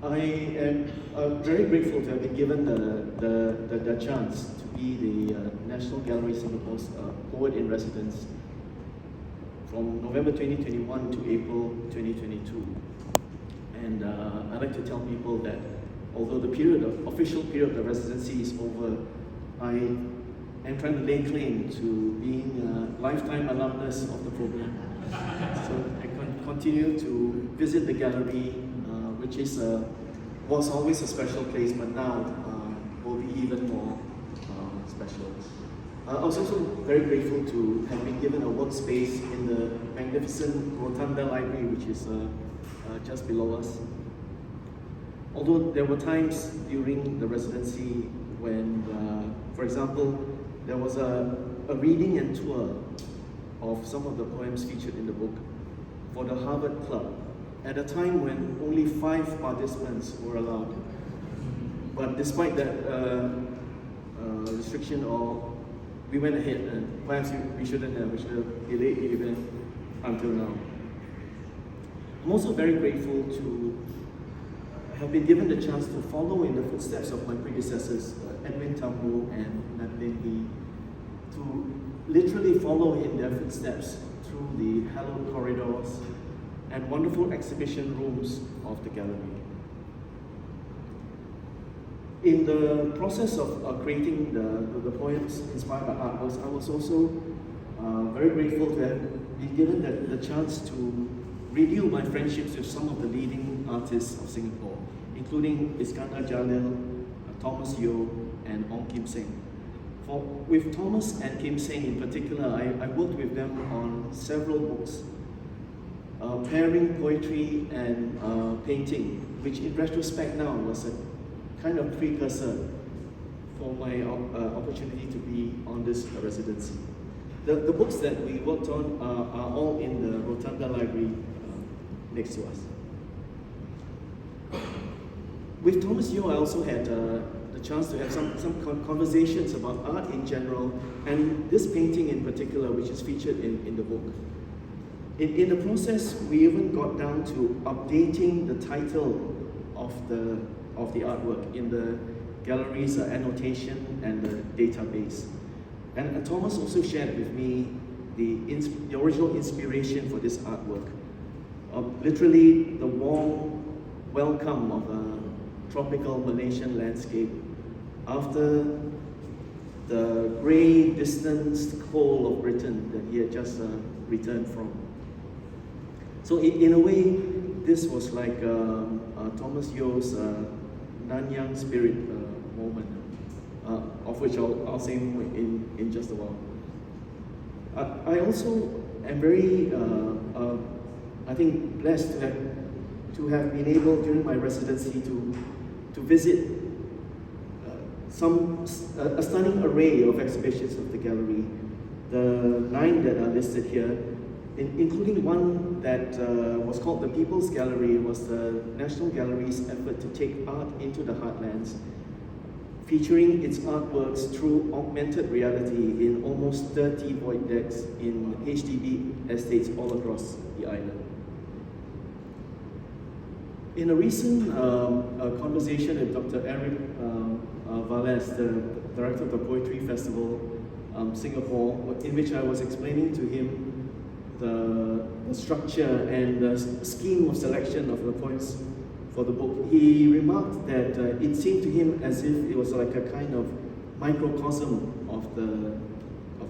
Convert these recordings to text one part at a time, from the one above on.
I am very grateful to have been given the chance to be the National Gallery Singapore's Poet in Residence from November 2021 to April 2022. And I'd like to tell people that although the official period of the residency is over, I am trying to lay claim to being a lifetime alumnus of the program. So I continue to visit the gallery, which was always a special place, but now will be even more special. I was also very grateful to have been given a workspace in the magnificent Rotunda Library, which is just below us. Although there were times during the residency when, for example, there was a reading and tour of some of the poems featured in the book for the Harvard Club, at a time when only 5 participants were allowed. But despite that restriction, we went ahead, and perhaps we should have delayed the event until now. I'm also very grateful to have been given the chance to follow in the footsteps of my predecessors, Edwin Tambo and Madeline Lee, to literally follow in their footsteps through the hallowed corridors and wonderful exhibition rooms of the gallery. In the process of creating the poems inspired by artworks, I was also very grateful to have been given the chance to renew my friendships with some of the leading artists of Singapore, including Iskandar Jalil, Thomas Yeo, and Ong Kim Seng. With Thomas and Kim Seng in particular, I worked with them on several books, pairing poetry and painting, which in retrospect now was a kind of precursor for my opportunity to be on this residency. The books that we worked on are all in the Rotunda Library next to us. With Thomas Yeo, I also had the chance to have some conversations about art in general, and this painting in particular, which is featured in the book. In the process, we even got down to updating the title of the artwork in the gallery's annotation and the database. And Thomas also shared with me the original inspiration for this artwork. Literally the warm welcome of a tropical Malaysian landscape after the grey, distanced cold of Britain that he had just returned from. So in a way, this was like Thomas Yeo's Nanyang spirit moment, of which I'll say more in just a while. I also am very, I think, blessed to have been able during my residency to visit a stunning array of exhibitions of the gallery. The 9 that are listed here, including one that was called the People's Gallery, was the National Gallery's effort to take art into the heartlands, featuring its artworks through augmented reality in almost 30 void decks in HDB estates all across the island. In a recent conversation with Dr. Eric Valles, the director of the Poetry Festival Singapore, in which I was explaining to him the structure and the scheme of selection of the poems for the book, he remarked that it seemed to him as if it was like a kind of microcosm of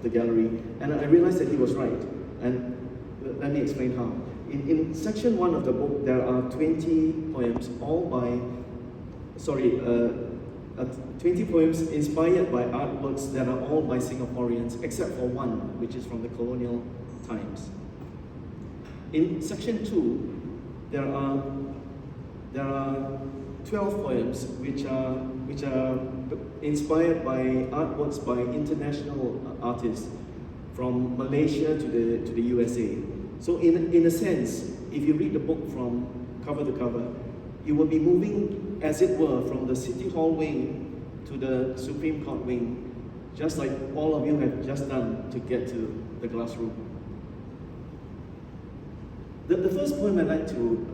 the gallery, and I realized that he was right. And let me explain how. In section 1 of the book, there are 20 poems, 20 poems inspired by artworks that are all by Singaporeans, except for one, which is from the colonial times. In section 2, there are 12 poems which are inspired by artworks by international artists from Malaysia to the USA. So in a sense, if you read the book from cover to cover, you will be moving, as it were, from the City Hall wing to the Supreme Court wing, just like all of you have just done to get to the glass room. The first poem I'd like to